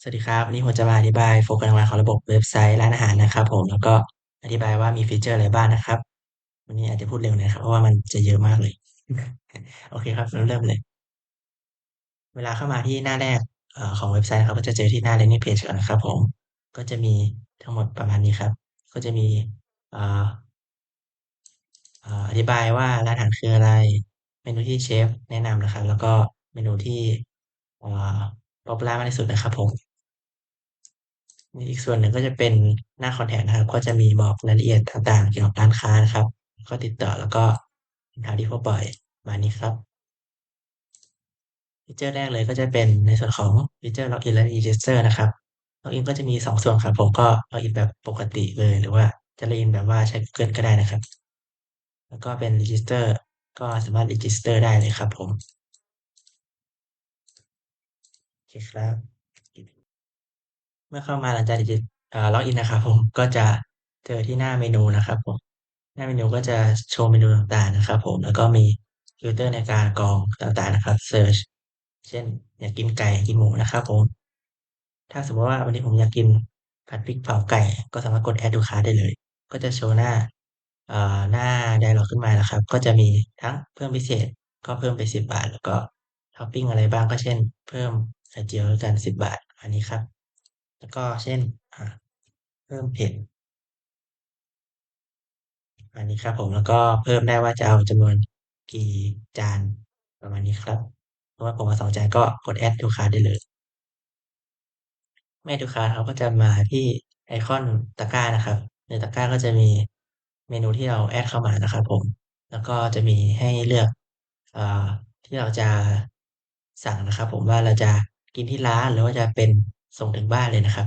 สวัสดีครับวันนี้ผมจะมาอธิบายโฟกัสงานของระบบเว็บไซต์ร้านอาหารนะครับผมแล้วก็อธิบายว่ามีฟีเจอร์อะไรบ้างนะครับวันนี้อาจจะพูดเร็วหนะครับเพราะว่ามันจะเยอะมากเลยโอเคครับเริ่มเลยเวลาเข้ามาที่หน้าแรกของเว็บไซต์นะครับก็จะเจอที่หน้า landing page ก่อนนะครับผมก็จะมีทั้งหมดประมาณนี้ครับก็จะมีเอ่ออธิบายว่าร้านอาหารคืออะไรเมนูที่เชฟแนะนำนะครับแล้วก็เมนูที่เอ่อป๊อปปูล่ามากที่สุดนะครับผม อีกส่วนหนึ่งก็จะเป็นหน้าคอนแทคนะครับก็จะมีบอกรายละเอียดต่างๆเกี่ยวกับร้านค้านะครับก็ติดต่อแล้วก็สินค้าที่พบบ่อยมานี้ครับฟีเจอร์แรกเลยก็จะเป็นในส่วนของฟีเจอร์ล็อกอินและ register นะครับล็อกอินก็จะมี2ส่วนครับผมก็ล็อกอินแบบปกติเลยหรือว่าจะล็อกอินแบบว่าใช้ Google ก็ได้นะครับแล้วก็เป็น register ก็สามารถ register ได้เลยครับผมโอเคครับเมื่อเข้ามาหลังจากล็อกอินนะครับผมก็จะเจอที่หน้าเมนูนะครับผม หน้าเมนูก็จะโชว์เมนูต่างๆนะครับผมแล้วก็มีฟิลเตอร์ในการกรองต่างๆนะครับเซิร์ชเช่นอยากกินไก่อยากกินหมูนะครับผมถ้าสมมติว่าวันนี้ผมอยากกินผัดพริกเผาไก่ก็สามารถกด add to cart ได้เลยก็จะโชว์หน้าไดร็อกขึ้นมานะครับก็จะมีทั้งเพิ่มพิเศษก็เพิ่มไป10 บาทแล้วก็ท็อปปิ้งอะไรบ้างก็เช่นเพิ่มไข่เจียวแล้วกัน10 บาทอันนี้ครับแล้วก็เช่นอ่าเพิ่มเผ็ด อันนี้ครับผมแล้วก็เพิ่มได้ว่าจะเอาจำนวนกี่จานประมาณนี้ครับเพราะว่าผมเอา2 จานก็กด add to cart ได้เลยเมื่อ add to cart เขาก็จะมาที่ไอคอนตะกร้านะครับในตะกร้าก็จะมีเมนูที่เราแอดเข้ามานะครับผมแล้วก็จะมีให้เลือกเอ่อที่เราจะสั่งนะครับผมว่าเราจะกินที่ร้านหรือว่าจะเป็นส่งถึงบ้านเลยนะครับ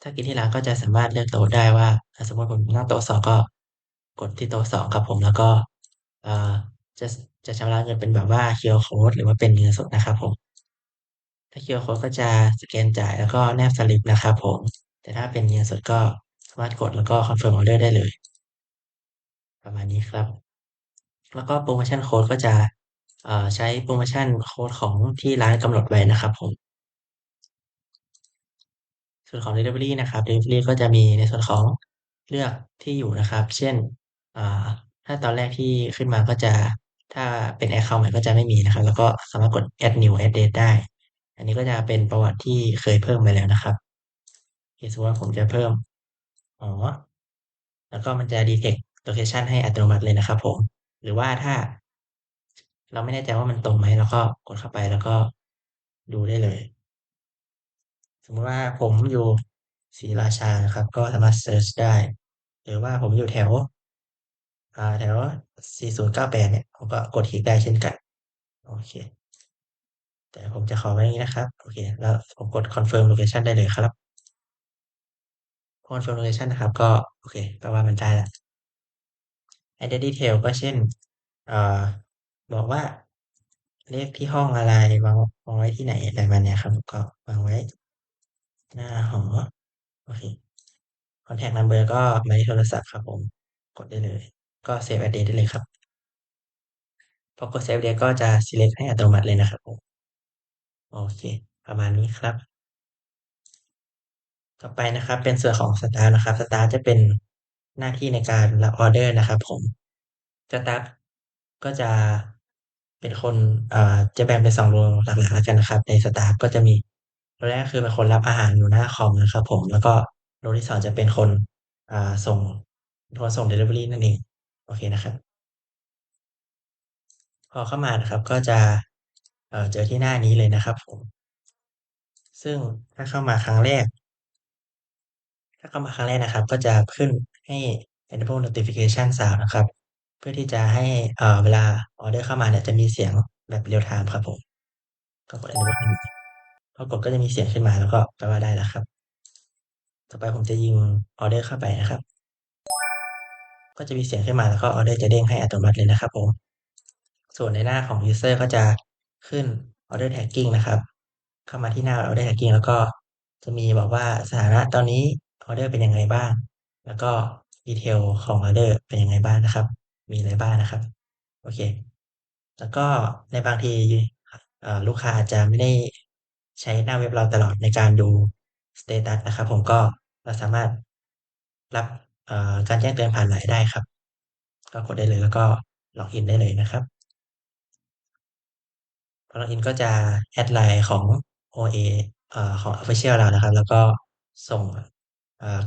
ถ้ากินที่ร้านก็จะสามารถเลือกโต๊ะได้ว่าถ้าสมมติผมนั่งโต๊ะสองก็กดที่โต๊ะสองครับผมแล้วก็เอ่อจะจะชำระเงินเป็นแบบว่า QR code หรือว่าเป็นเงินสดนะครับผมถ้า QR code ก็จะสแกนจ่ายแล้วก็แนบสลิปนะครับผมแต่ถ้าเป็นเงินสดก็สามารถกดแล้วก็คอนเฟิร์มออเดอร์ได้เลยประมาณนี้ครับแล้วก็โปรโมชั่นโค้ดก็จะใช้โปรโมชั่นโค้ดของที่ร้านกำหนดไว้นะครับผม ส่วนของ Delivery นะครับ Delivery ก็จะมีในส่วนของเลือกที่อยู่นะครับเช่นอ่าถ้าตอนแรกที่ขึ้นมาก็จะถ้าเป็น Account ใหม่ก็จะไม่มีนะครับแล้วก็สามารถกด Add New Address ได้อันนี้ก็จะเป็นประวัติที่เคยเพิ่มไปแล้วนะครับสมมติว่าผมจะเพิ่มอ๋อแล้วก็มันจะ detect location ให้อัตโนมัติเลยนะครับผมหรือว่าถ้าเราไม่แน่ใจว่ามันตรงไหมเราก็กดเข้าไปแล้วก็ดูได้เลย สมมติว่าผมอยู่ศรีราชานะครับก็สามารถเซิร์ชได้หรือว่าผมอยู่แถว4098เนี่ยผมก็กดคลิกได้เช่นกันโอเคแต่ผมจะขอไว้อย่างนี้นะครับโอเคแล้วผมกด confirm location ได้เลยครับ confirm location นะครับก็โอเคแปลว่ามันได้แล้ว added detail ก็เช่นเอ่อบอกว่าเลขที่ห้องอะไรวางไว้ที่ไหนอะไรประมาณเนี้ยครับก็วางไว้หน้าหอโอเค contact number ก็หมายเลขโทรศัพท์ครับผมกดได้เลยก็ save address ได้เลยครับพอกด save address ก็จะ select ให้อัตโนมัติเลยนะครับผมโอเคประมาณนี้ครับต่อไปนะครับเป็นส่วนของสตาฟนะครับสตาฟจะเป็นหน้าที่ในการรับออเดอร์นะครับผมสตาฟก็จะเป็นคนจะแบ่งเป็น2 โรหลักๆแล้วกันนะครับในสตาฟก็จะมีโรแรกคือเป็นคนรับอาหารอยู่หน้าคอมนะครับผมแล้วก็โรที่สองจะเป็นคนอ่าส่งคนส่ง Delivery นั่นเองโอเคนะครับ พอเข้ามานะครับก็จะเจอที่หน้านี้เลยนะครับผมซึ่งถ้าเข้ามาครั้งแรกถ้าเข้ามาครั้งแรกนะครับก็จะขึ้นให้ enable notification sound นะครับเพื่อที่จะให้เวลาออเดอร์เข้ามาเนี่ยจะมีเสียงแบบเรียลไทม์ครับผมก็กด enable ให้พอกดก็จะมีเสียงขึ้นมาแล้วก็แปลว่าได้แล้วครับต่อไปผมจะยิงออเดอร์เข้าไปนะครับก็จะมีเสียงขึ้นมาแล้วก็ออเดอร์จะเด้งให้อัตโนมัติเลยนะครับผม ส่วนในหน้าของ user ก็จะขึ้น order tracking นะครับเข้ามาที่หน้า order tracking แล้วก็จะมีบอกว่าสถานะตอนนี้ออเดอร์เป็นยังไงบ้างแล้วก็ดีเทลของออเดอร์เป็นยังไงบ้างนะครับมีอะไรบ้างนะครับโอเคแล้วก็ในบางทีลูกค้าอาจจะไม่ได้ ใช้หน้าเว็บเราตลอดในการดูสเตตัสนะครับผมก็เราสามารถรับการแจ้งเตือนผ่านไลน์ได้ครับก็กดได้เลยแล้วก็ล็อกอินได้เลยนะครับพอล็อกอินก็จะแอดไลน์ของ OA ของ Official เรานะครับแล้วก็ส่ง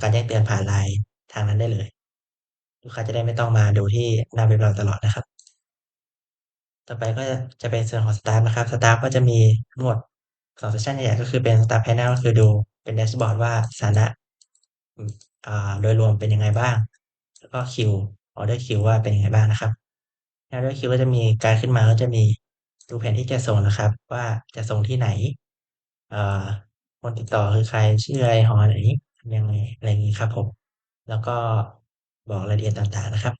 การแจ้งเตือนผ่านไลน์ทางนั้นได้เลยลูกค้าจะได้ไม่ต้องมาดูที่หน้าเว็บเราตลอดนะครับ ต่อไปก็จะเป็นส่วนของ Staff นะครับ Staff ก็จะมีทั้งหมด2เซสชันใหญ่ๆก็คือเป็น Staff Panel ก็คือดูเป็นแดชบอร์ดว่าสถานะอืมโดยรวมเป็นยังไงบ้างแล้วก็คิวออเดอร์คิวว่าเป็นยังไงบ้างนะครับออเดอร์คิวก็จะมีการขึ้นมาก็จะมีดูแผนที่จะส่งนะครับว่าจะส่งที่ไหนเอ่อคนติดต่อคือใครชื่ออะไรหอไหนยังไงอะไรอย่างงี้ครับผมแล้วก็บอกรายละเอียดต่างๆนะครับ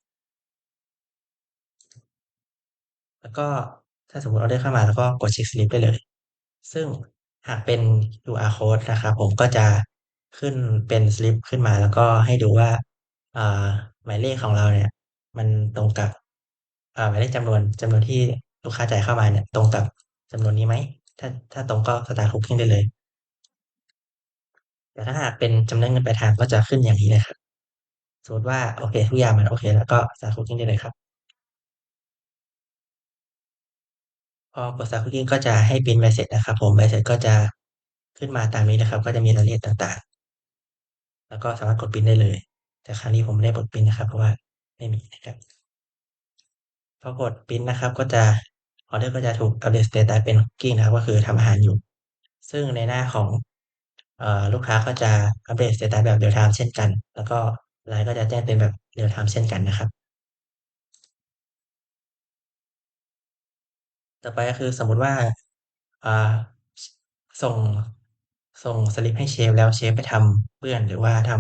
แล้วก็ถ้าสมมุติออร์เดอร์เข้ามาแล้วก็กดเช็กสลิปได้เลยซึ่งหากเป็น QR code นะครับผมก็จะขึ้นเป็นสลิปขึ้นมาแล้วก็ให้ดูว่าอ่าหมายเลขของเราเนี่ยมันตรงกับหมายเลขจำนวนที่ลูกค้าจ่ายเข้ามาเนี่ยตรงกับจำนวนนี้ไหมถ้าตรงก็สตาร์ท Booking ได้เลยแต่ถ้าหากเป็นจำนวนเงินปลายทางก็จะขึ้นอย่างนี้เลยครับสมมติว่าโอเคทุกอย่างมันโอเคแล้วก็สตาร์ท Booking ได้เลยครับพอกด Start Booking ก็จะให้พรินต์ใบเสร็จนะครับผมใบเสร็จก็จะขึ้นมาตามนี้นะครับก็จะมีรายละเอียดต่างๆแล้วก็สามารถกดพรินต์ได้เลยแต่ครั้งนี้ผมไม่ได้กดพรินต์นะครับเพราะว่าไม่มีนะครับพอกดพรินต์นะครับก็จะออเดอร์ก็จะถูกอัปเดตสเตตัสเป็น Cooking นะครับก็คือทำอาหารอยู่ซึ่งในหน้าของลูกค้าก็จะอัปเดตสเตตัสแบบ Real Time เช่นกันแล้วก็ไลน์ก็จะแจ้งเป็นแบบ Real Time เช่นกันนะครับ ต่อไปก็คือสมมุติว่าอ่าส่งส่งสลิปให้เชฟแล้วเชฟไปทำเปื้อนหรือว่าท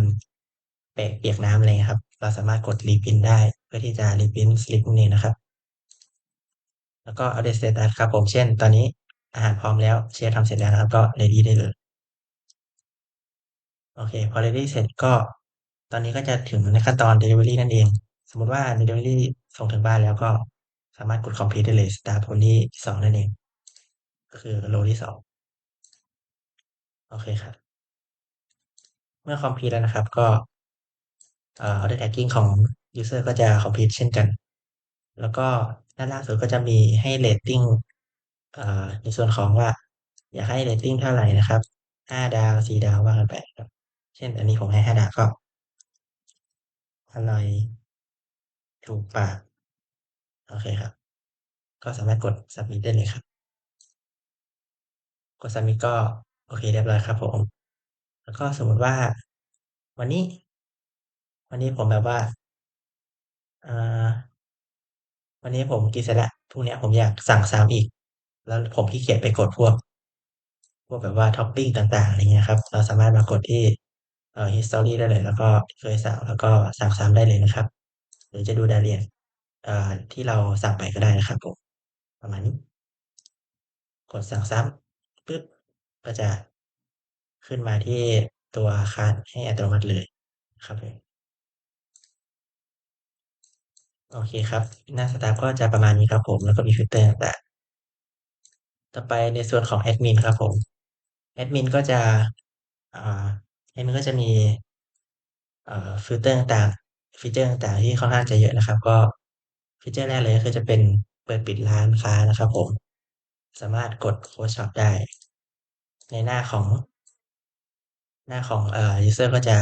ำเปียกน้ำอะไรเงี้ยครับเราสามารถกด reprint ได้เพื่อที่จะ reprint สลิปนี้นะครับแล้วก็อัปเดต status ครับผมเช่นตอนนี้อาหารพร้อมแล้วเชฟทำเสร็จแล้วนะครับก็ ready ได้เลยโอเคพอ ready เสร็จก็ตอนนี้ก็จะถึงในขั้นตอน delivery นั่นเองสมมุติว่า delivery ส่งถึงบ้านแล้วก็สามารถกด complete ได้เลย start คนที่2นั่นเองก็คือ row ที่2โอเคครับ เมื่อ complete แล้วนะครับก็auto tagging ของ user ก็จะ complete เช่นกันแล้วก็ด้านล่างสุดก็จะมีให้เรตติงในส่วนของว่าอยากให้เรตติงเท่าไหร่นะครับ5 ดาว4 ดาวว่ากันไปครับเช่นอันนี้ผมให้5 ดาวก็อร่อยถูกปากโอเคครับก็สามารถกด submit ได้เลยครับกด submit ก็โอเคเรียบร้อยครับผมแล้วก็สมมุติว่าวันนี้วันนี้ผมแบบว่าอ่า วันนี้ผมกินเสร็จแล้วพรุ่งนี้ผมอยากสั่งซ้ำอีกแล้วผมขี้เกียจไปกดพวกแบบว่าท็อปปิ้งต่างๆอะไรเงี้ยครับเราสามารถมากดที่history ได้เลยแล้วก็เคยสั่งแล้วก็สั่งซ้ำได้เลยนะครับหรือจะดูรายละเอียดที่เราสั่งไปก็ได้นะครับผมประมาณนี้กดสั่งซ้ำปึ๊บก็จะขึ้นมาที่ตัวคาร์ดให้อัตโนมัติเลยครับผมโอเคครับหน้าสตาร์ทก็จะประมาณนี้ครับผมแล้วก็มีฟิลเตอร์ต่างๆต่อไปในส่วนของแอดมินครับผม แอดมินก็จะอ่าแอดมินก็จะมีฟิลเตอร์ต่างๆฟีเจอร์ต่างๆที่ค่อนข้างจะเยอะนะครับก็ฟีเจอร์แรกเลยก็คือจะเป็นเปิดปิดร้านค้านะครับผมสามารถกด Close Shop ได้ในหน้าของuser ก็จะ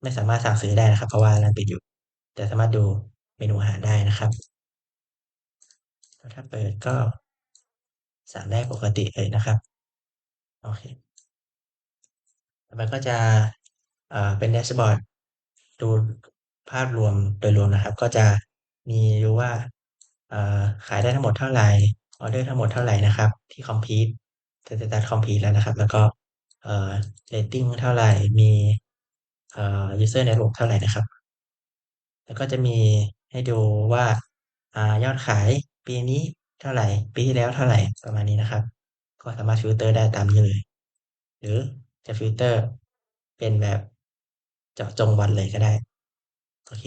ไม่สามารถสั่งซื้อได้นะครับเพราะว่าร้านปิดอยู่แต่สามารถดูเมนูอาหารได้นะครับแล้วถ้าเปิดก็สั่งได้ปกติเลยนะครับโอเค มันก็จะเป็นแดชบอร์ดดูภาพรวมโดยรวมนะครับก็จะมีดูว่าขายได้ทั้งหมดเท่าไหร่ออร์เดอร์ทั้งหมดเท่าไหร่นะครับที่ complete สเตตัส complete แล้วนะครับแล้วก็เรตติงเท่าไหร่มีuser ในระบบเท่าไหร่นะครับแล้วก็จะมีให้ดูว่ายอดขายปีนี้เท่าไหร่ปีที่แล้วเท่าไหร่ประมาณนี้นะครับก็สามารถฟิลเตอร์ได้ตามนี้เลย หรือจะฟิลเตอร์เป็นแบบเจาะจงวันเลยก็ได้โอเค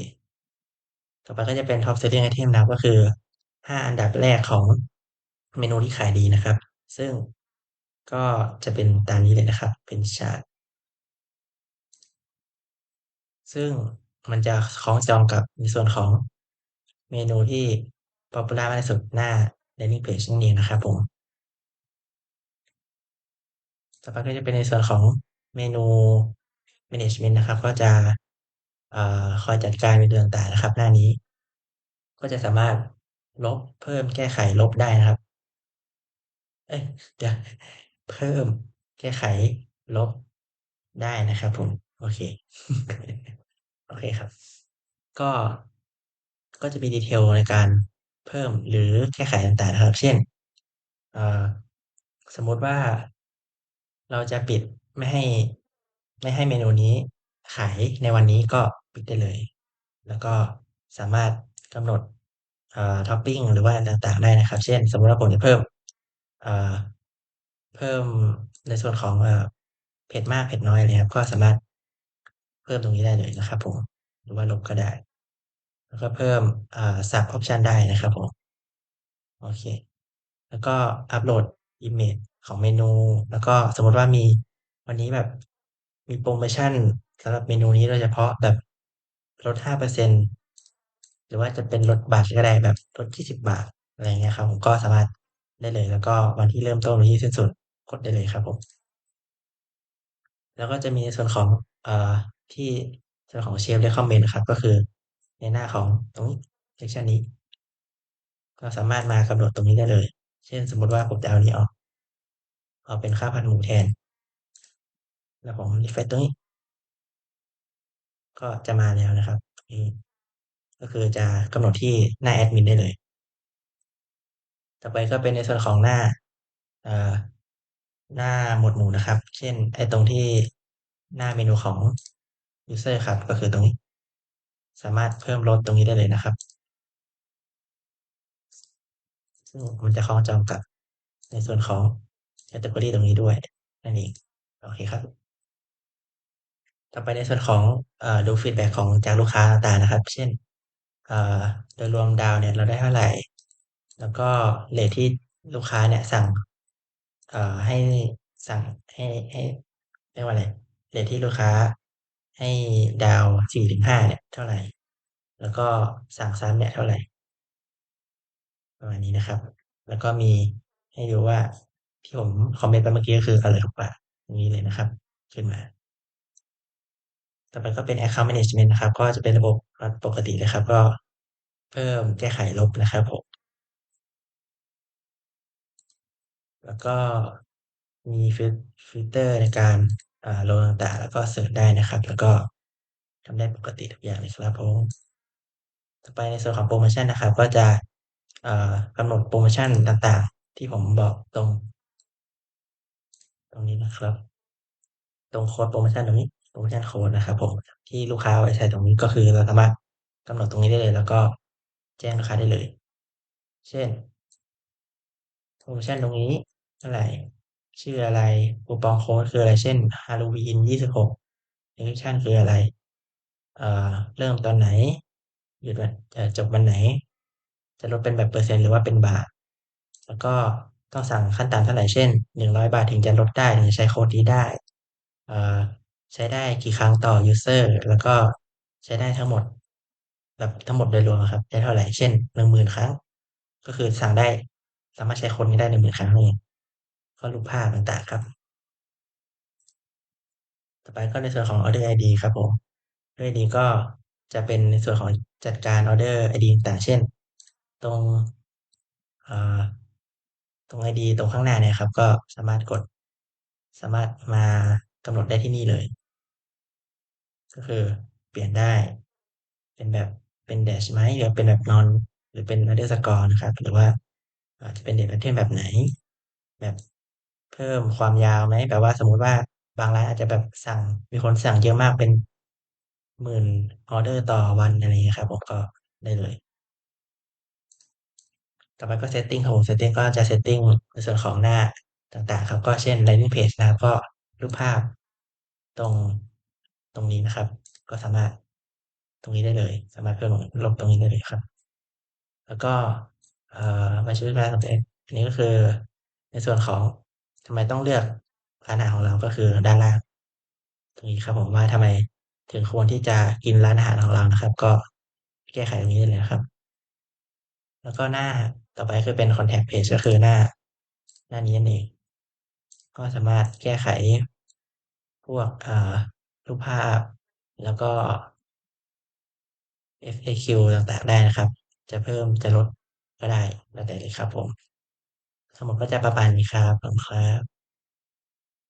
ต่อไปก็จะเป็น Top Selling Item นะครับก็คือ5 อันดับแรกของเมนูที่ขายดีนะครับซึ่ง ก็จะเป็นตามนี้เลยนะครับเป็นชาร์ตซึ่งมันจะคล้องจองกับในส่วนของเมนูที่ popular มากที่สุดหน้า landing page นั่นเองนะครับผมต่อไปก็จะเป็นในส่วนของเมนู management นะครับก็จะคอยจัดการเมนูต่างๆนะครับหน้านี้ก็จะสามารถลบเพิ่มแก้ไขลบได้นะครับเอ้ยเดี๋ยวเพิ่มแก้ไขลบได้นะครับผมโอเคโอเคครับก็ก็จะมีดีเทลในการเพิ่มหรือแก้ไขต่างๆนะครับเช่นเอ่อสมมุติว่าเราจะปิดไม่ให้ไม่ให้เมนูนี้ขายในวันนี้ก็ปิดได้เลยแล้วก็สามารถกำหนดท็อปปิ้งหรือว่าต่างๆได้นะครับเช่นสมมุติว่าผมจะเพิ่มเอ่อเพิ่มในส่วนของเผ็ดมากเผ็ดน้อยอะไรครับก็สามารถเพิ่มตรงนี้ได้เลยนะครับผมหรือว่าลบก็ได้แล้วก็เพิ่มซับออปชันได้นะครับผมโอเค แล้วก็อัปโหลด image ของเมนูแล้วก็สมมติว่ามีวันนี้แบบมีโปรโมชั่นสำหรับเมนูนี้โดยเฉพาะแบบลด5%หรือว่าจะเป็นลดบัตรก็ได้แบบลด20 บาทอะไรเงี้ยครับผมก็สามารถได้เลยแล้วก็วันที่เริ่มต้นวันที่สิ้นสุดกดได้เลยครับผมแล้วก็จะมีในส่วนของเอ่อที่ส่วนของ Chef Recommend นะครับก็คือในหน้าของตรงนี้ section นี้ก็สามารถมากำหนดตรงนี้ได้เลยเช่นสมมุติว่าผมจะเอานี้ออกเอาเป็นข้าวผัดหมูแทน แล้วผมรีเฟรชตรงนี้ก็จะมาแล้วนะครับนี่ก็คือจะกำหนดที่หน้าแอดมินได้เลยต่อไปก็เป็นในส่วนของหน้าเอ่อหน้าหมวดหมู่นะครับเช่นไอ้ตรงที่หน้าเมนูของ user ครับก็คือตรงนี้สามารถเพิ่มลดตรงนี้ได้เลยนะครับซึ่งมันจะคล้องจองกับในส่วนของ category ตรงนี้ด้วยนั่นเองโอเคครับต่อไปในส่วนของดูฟีดแบ็กของจากลูกค้าต่างๆนะครับเช่นเอ่อโดยรวมดาวเนี่ยเราได้เท่าไหร่ แล้วก็เรทที่ลูกค้าเนี่ยสั่งให้สั่งให้เรียกว่าอะไรเรทที่ลูกค้าให้ดาว4 ถึง 5เนี่ยเท่าไหร่แล้วก็สั่งซ้ำเนี่ยเท่าไหร่ประมาณนี้นะครับแล้วก็มีให้ดูว่าที่ผมคอมเมนต์ไปเมื่อกี้ก็คืออะไรถูกปะอย่างนี้เลยนะครับขึ้นมาต่อไปก็เป็น account management นะครับก็จะเป็นระบบปกติเลยครับก็เพิ่มแก้ไขลบนะครับผม แล้วก็มีฟิลเตอร์ในการโหลดต่างๆแล้วก็เสิร์ชได้นะครับแล้วก็ทำได้ปกติทุกอย่างเลยครับผมต่อไปในส่วนของโปรโมชันนะครับก็จะกำหนดโปรโมชันต่างๆที่ผมบอกตรงนี้นะครับตรงโค้ดโปรโมชันตรงนี้โปรโมชันโค้ดนะครับผมที่ลูกค้าเอาไว้ใช้ตรงนี้ก็คือเราสามารถกำหนดตรงนี้ได้เลยแล้วก็แจ้งลูกค้าได้เลยเช่น โปรโมชันตรงนี้เท่าไหร่ชื่ออะไรคูปองโค้ดคืออะไรเช่นฮาโลวีน26เอ c ชั่นคืออะไรเริ่มตอนไหนหยุดวันจบวันไหนจะลดเป็นแบบเปอร์เซ็นต์หรือว่าเป็นบาทแล้วก็ต้องสั่งขั้นต่ำเท่าไหร่เช่น100 บาทถึงจะลดได้ถึงจะใช้โค้ดนี้ได้เอ่อใช้ได้กี่ครั้งต่อ user แล้วก็ใช้ได้ทั้งหมดแบบทั้งหมดโดยรวมอะครับได้เท่าไหร่เช่น10,000 ครั้งก็คือสั่งได้สามารถใช้โค้ดนี้ได้10,000 ครั้งเลย ก็รูปภาพต่างๆครับต่อไปก็ในส่วนของ Order ID ครับผม Order ID ก็จะเป็นในส่วนของจัดการ Order ID ต่างๆเช่นตรงอ่าตรง ID ตรงข้างหน้าเนี่ยครับก็สามารถมากำหนดได้ที่นี่เลยก็คือเปลี่ยนได้เป็นแบบเป็นแดชไหมหรือเป็นแบบนอนหรือเป็น underscore นะครับหรือว่าอาจจะเป็นเดทแพทเทิร์นแบบไหนแบบเพิ่มความยาวไหมแบบว่าสมมุติว่าบางร้านอาจจะแบบมีคนสั่งเยอะมากเป็น10,000ออเดอร์ต่อวันอะไรอย่างเงี้ยครับผมก็ได้เลยต่อไปก็ setting ครับผม setting ก็จะ setting ในส่วนของหน้าต่างๆครับก็เช่น landing page นะครับก็รูปภาพตรงตรงนี้นะครับก็สามารถตรงนี้ได้เลยสามารถเพิ่มลบตรงนี้ได้เลยครับแล้วก็มาช่วยงานของตัวเองอันนี้ก็คือในส่วนของ ทำไมต้องเลือกร้านอาหารของเราก็คือด้านล่างตรงนี้ครับผมว่าทำไมถึงควรที่จะกินร้านอาหารของเรานะครับก็แก้ไขตรงนี้ได้เลยนะครับแล้วก็หน้าต่อไปคือเป็น contact page ก็คือหน้านี้นั่นเองก็สามารถแก้ไขพวกรูปภาพแล้วก็ FAQ ต่างๆได้นะครับจะเพิ่มจะลดก็ได้แล้วแต่เลยครับผมทั้งหมดก็จะประมาณนี้ครับขอบคุณครับ